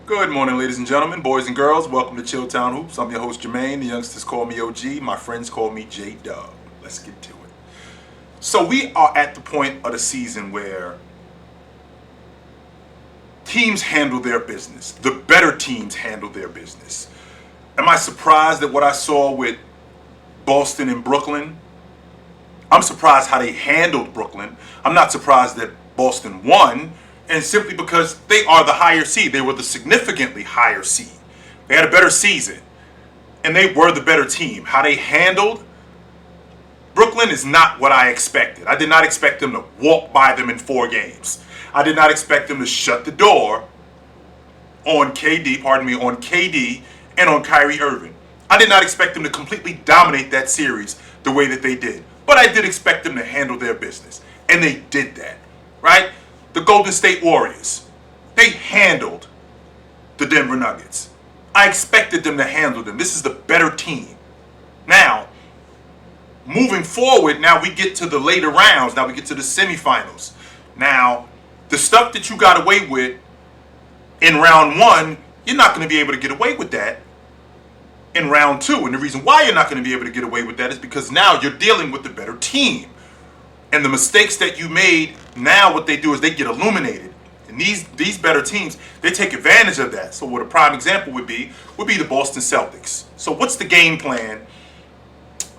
Good morning, ladies and gentlemen, boys and girls. Welcome to Chilltown Hoops. I'm your host, Jermaine. The youngsters call me OG. My friends call me J-Dub. Let's get to it. So we are at the point of the season where teams handle their business. The better teams handle their business. Am I surprised at what I saw with Boston and Brooklyn? I'm surprised how they handled Brooklyn. I'm not surprised that Boston won, and simply because they are the higher seed. They were the significantly higher seed. They had a better season, and they were the better team. How they handled Brooklyn is not what I expected. I did not expect them to walk by them in 4 games. I did not expect them to shut the door on KD and on Kyrie Irving. I did not expect them to completely dominate that series the way that they did. But I did expect them to handle their business. And they did that, right? The Golden State Warriors, they handled the Denver Nuggets. I expected them to handle them. This is the better team. Now, moving forward, now we get to the later rounds. Now we get to the semifinals. Now, the stuff that you got away with in round one, you're not going to be able to get away with that in round two. And the reason why you're not going to be able to get away with that is because now you're dealing with the better team. And the mistakes that you made, now what they do is they get illuminated. And these better teams, they take advantage of that. So what a prime example would be the Boston Celtics. So what's the game plan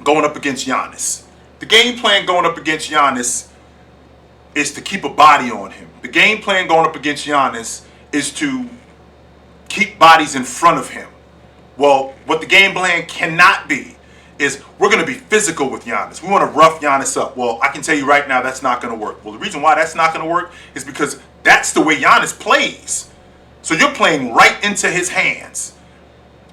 going up against Giannis? The game plan going up against Giannis is to keep a body on him. The game plan going up against Giannis is to keep bodies in front of him. Well, what the game plan cannot be is we're going to be physical with Giannis. We want to rough Giannis up. Well, I can tell you right now that's not going to work. Well, the reason why that's not going to work is because that's the way Giannis plays. So you're playing right into his hands.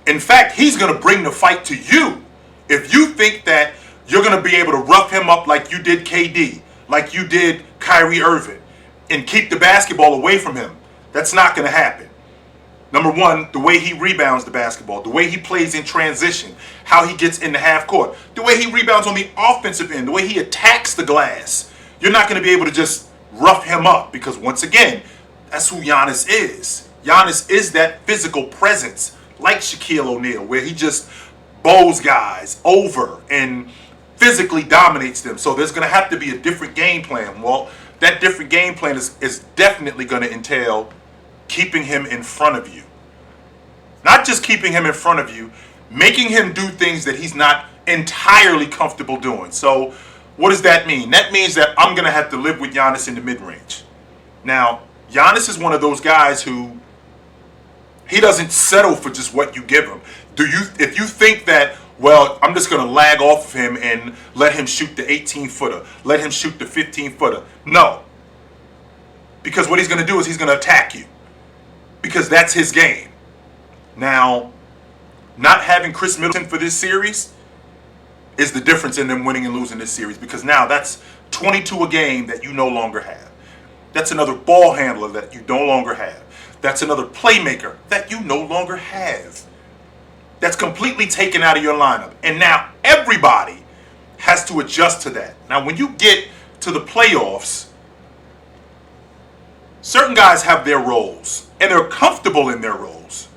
In fact, he's going to bring the fight to you. If you think that you're going to be able to rough him up like you did KD, like you did Kyrie Irving, and keep the basketball away from him, that's not going to happen. Number one, the way he rebounds the basketball, the way he plays in transition, how he gets in the half court, the way he rebounds on the offensive end, the way he attacks the glass. You're not going to be able to just rough him up because, once again, that's who Giannis is. Giannis is that physical presence like Shaquille O'Neal, where he just bows guys over and physically dominates them. So there's going to have to be a different game plan. Well, that different game plan is definitely going to entail keeping him in front of you. Not just keeping him in front of you, making him do things that he's not entirely comfortable doing. So what does that mean? That means that I'm going to have to live with Giannis in the mid-range. Now, Giannis is one of those guys who he doesn't settle for just what you give him. If you think that, well, I'm just going to lag off of him and let him shoot the 18-footer, let him shoot the 15-footer. No. Because what he's going to do is he's going to attack you. Because that's his game. Now, not having Chris Middleton for this series is the difference in them winning and losing this series. Because now that's 22 a game that you no longer have. That's another ball handler that you no longer have. That's another playmaker that you no longer have. That's completely taken out of your lineup. And now everybody has to adjust to that. Now, when you get to the playoffs, certain guys have their roles, and they're comfortable in their roles.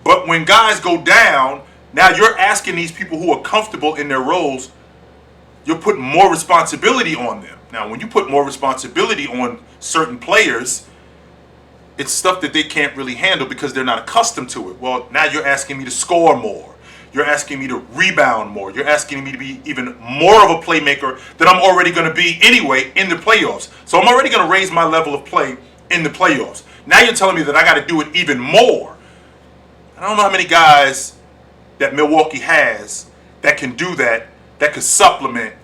But when guys go down, now you're asking these people who are comfortable in their roles, you're putting more responsibility on them. Now, when you put more responsibility on certain players, it's stuff that they can't really handle because they're not accustomed to it. Well, now you're asking me to score more. You're asking me to rebound more. You're asking me to be even more of a playmaker than I'm already going to be anyway in the playoffs. So I'm already going to raise my level of play in the playoffs. Now you're telling me that I got to do it even more. I don't know how many guys that Milwaukee has that can do that, that could supplement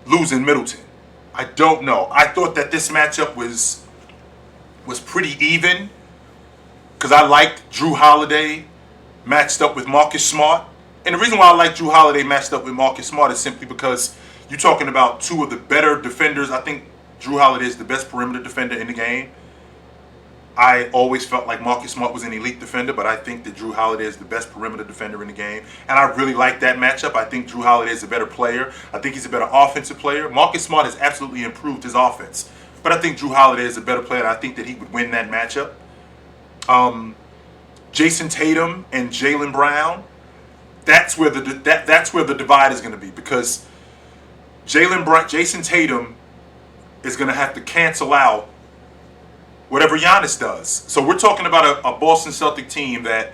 losing Middleton. I don't know. I thought that this matchup was pretty even because I liked Drew Holiday matched up with Marcus Smart. And the reason why I like Drew Holiday matched up with Marcus Smart is simply because you're talking about two of the better defenders. I think Drew Holiday is the best perimeter defender in the game. I always felt like Marcus Smart was an elite defender, but I think that Drew Holiday is the best perimeter defender in the game. And I really like that matchup. I think Drew Holiday is a better player. I think he's a better offensive player. Marcus Smart has absolutely improved his offense. But I think Drew Holiday is a better player, and I think that he would win that matchup. Jason Tatum and Jaylen Brown. That's where the divide is going to be, because Jason Tatum is going to have to cancel out whatever Giannis does. So we're talking about a Boston Celtic team that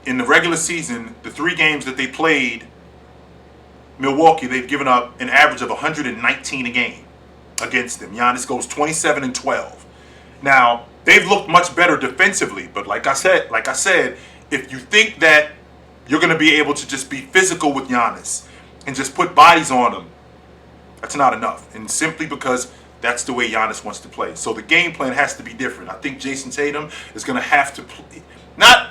in the regular season, the 3 games that they played Milwaukee, they've given up an average of 119 a game against them. Giannis goes 27-12. Now, they've looked much better defensively, but like I said, if you think that you're going to be able to just be physical with Giannis and just put bodies on him, that's not enough. And simply because that's the way Giannis wants to play. So the game plan has to be different. I think Jason Tatum is going to have to play, not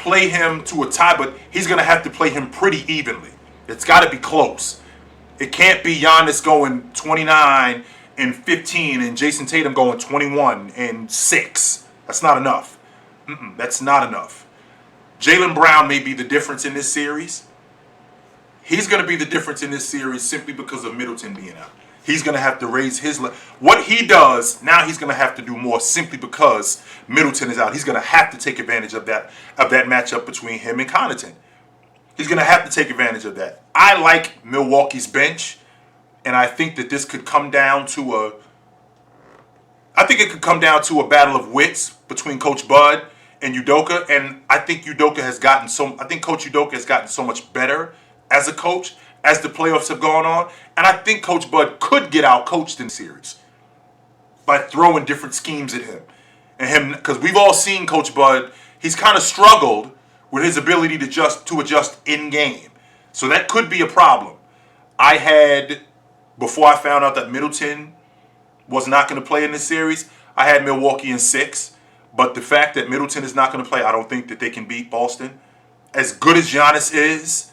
play him to a tie, but he's going to have to play him pretty evenly. It's got to be close. It can't be Giannis going 29 and 15 and Jason Tatum going 21 and 6. That's not enough. That's not enough. Jaylen Brown may be the difference in this series. He's going to be the difference in this series simply because of Middleton being out. He's going to have to raise his what he does now. He's going to have to do more simply because Middleton is out. He's going to have to take advantage of that matchup between him and Connaughton. He's going to have to take advantage of that. I like Milwaukee's bench, and I think that this could come down to a battle of wits between Coach Bud and Udoka, and I think Coach Udoka has gotten so much better as a coach as the playoffs have gone on, and I think Coach Bud could get out coached in the series by throwing different schemes at him. Because we've all seen Coach Bud, he's kind of struggled with his ability to adjust in game. So that could be a problem. Before I found out that Middleton was not going to play in this series, I had Milwaukee in 6. But the fact that Middleton is not going to play, I don't think that they can beat Boston. As good as Giannis is,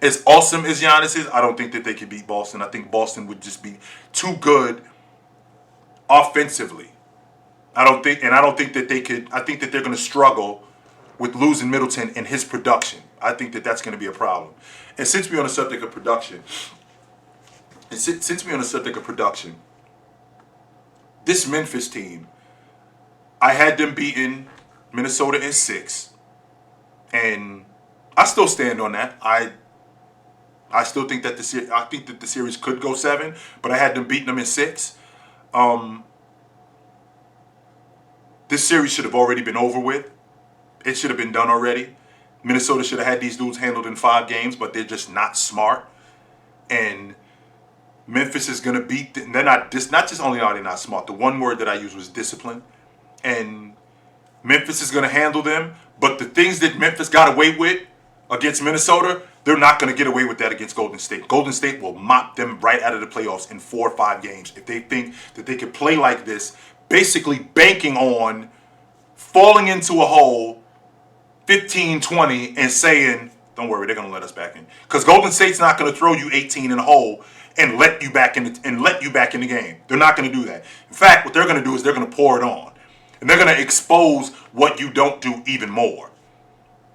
as awesome as Giannis is, I don't think that they can beat Boston. I think Boston would just be too good offensively. I don't think that they could. I think that they're going to struggle with losing Middleton and his production. I think that that's going to be a problem. And since we're on the subject of production, this Memphis team, I had them beating Minnesota in 6, and I still stand on that. I still think that the series could go 7, but I had them beating them in 6. This series should have already been over with. It should have been done already. Minnesota should have had these dudes handled in 5 games, but they're just not smart. And Memphis is going to beat them. They're not just only are they not smart. The one word that I used was discipline. And Memphis is going to handle them. But the things that Memphis got away with against Minnesota, they're not going to get away with that against Golden State. Golden State will mop them right out of the playoffs in 4 or 5 games if they think that they can play like this, basically banking on falling into a hole 15-20 and saying, don't worry, they're going to let us back in. Because Golden State's not going to throw you 18 in a hole and let you back in the game. They're not going to do that. In fact, what they're going to do is they're going to pour it on. And they're going to expose what you don't do even more.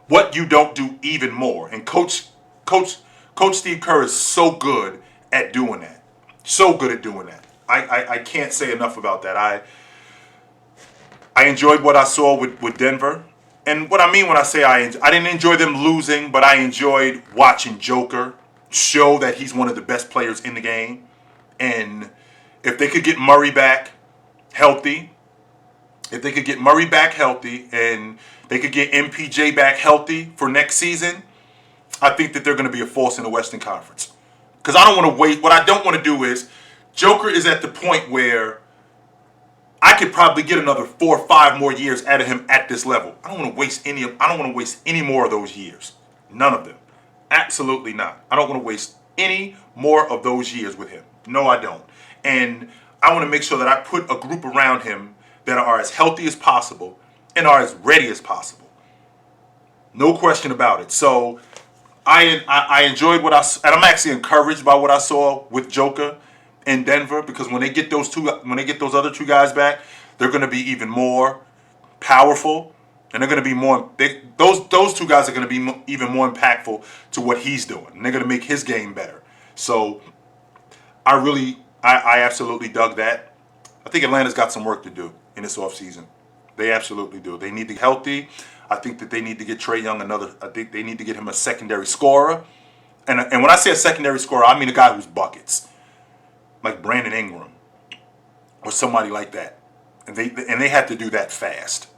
And Coach Steve Kerr is so good at doing that. I can't say enough about that. I enjoyed what I saw with Denver. And what I mean when I say I didn't enjoy them losing, but I enjoyed watching Joker show that he's one of the best players in the game. And if they could get Murray back healthy, and they could get MPJ back healthy for next season, I think that they're going to be a force in the Western Conference. Because I don't want to wait. What I don't want to do is, Joker is at the point where I could probably get another 4 or 5 more years out of him at this level. I don't want to waste any more of those years. None of them. Absolutely not. I don't want to waste any more of those years with him. No, I don't. And I want to make sure that I put a group around him that are as healthy as possible and are as ready as possible. No question about it. So I enjoyed and I'm actually encouraged by what I saw with Joker in Denver, because when they get those other 2 guys back, they're going to be even more powerful, and they're going to be more. Those 2 guys are going to be even more impactful to what he's doing, and they're going to make his game better. So I absolutely dug that. I think Atlanta's got some work to do in this offseason. They absolutely do. They need to be healthy. I think that they need to get Trae Young I think they need to get him a secondary scorer. And when I say a secondary scorer, I mean a guy who's buckets, like Brandon Ingram or somebody like that. And they have to do that fast.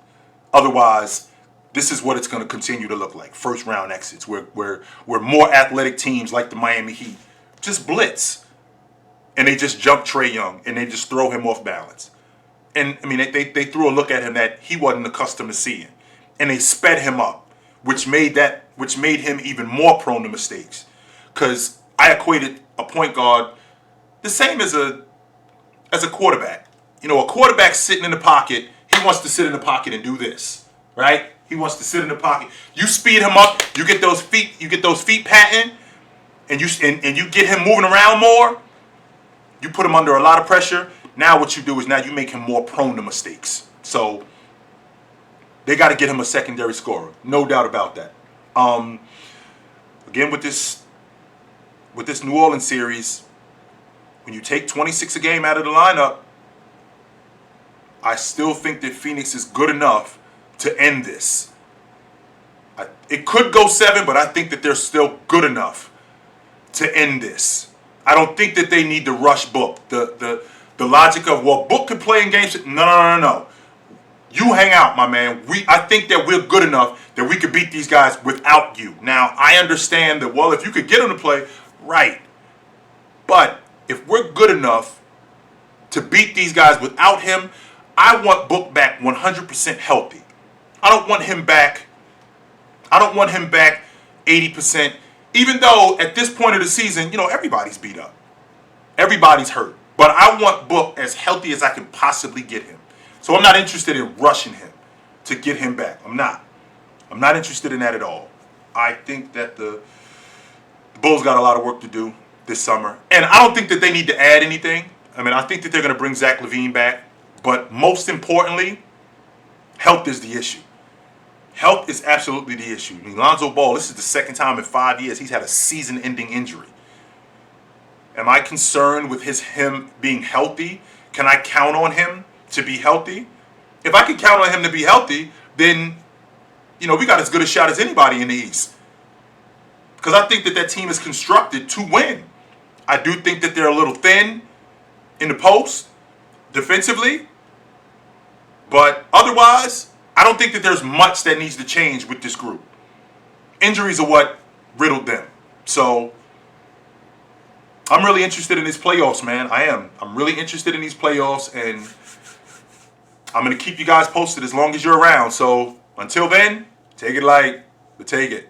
Otherwise, this is what it's going to continue to look like. First round exits, where more athletic teams like the Miami Heat just blitz, and they just jump Trae Young and they just throw him off balance. And I mean, they threw a look at him that he wasn't accustomed to seeing, and they sped him up, which made him even more prone to mistakes. Because I equated a point guard the same as a quarterback. You know, a quarterback sitting in the pocket, he wants to sit in the pocket and do this, right? He wants to sit in the pocket. You speed him up, you get those feet patting, and you get him moving around more. You put him under a lot of pressure. Now what you do is you make him more prone to mistakes. So they got to get him a secondary scorer, no doubt about that. Again, with this New Orleans series, when you take 26 a game out of the lineup, I still think that Phoenix is good enough to end this. It could go 7, but I think that they're still good enough to end this. I don't think that they need to rush Book. The logic of, well, Book could play in games. No. You hang out, my man. I think that we're good enough that we could beat these guys without you. Now, I understand that, well, if you could get them to play, right. But if we're good enough to beat these guys without him, I want Book back 100% healthy. I don't want him back 80%, even though at this point of the season, everybody's beat up. Everybody's hurt. But I want Book as healthy as I can possibly get him. So I'm not interested in rushing him to get him back. I'm not interested in that at all. I think that the Bulls got a lot of work to do this summer. And I don't think that they need to add anything. I mean, I think that they're going to bring Zach LaVine back. But most importantly, health is the issue. Health is absolutely the issue. Lonzo Ball, this is the second time in 5 years he's had a season-ending injury. Am I concerned with him being healthy? Can I count on him to be healthy? If I can count on him to be healthy, then, we got as good a shot as anybody in the East. Because I think that team is constructed to win. I do think that they're a little thin in the post, defensively. But otherwise, I don't think that there's much that needs to change with this group. Injuries are what riddled them. So I'm really interested in these playoffs, man. I am. I'm really interested in these playoffs, and I'm going to keep you guys posted as long as you're around. So until then, take it light, but take it.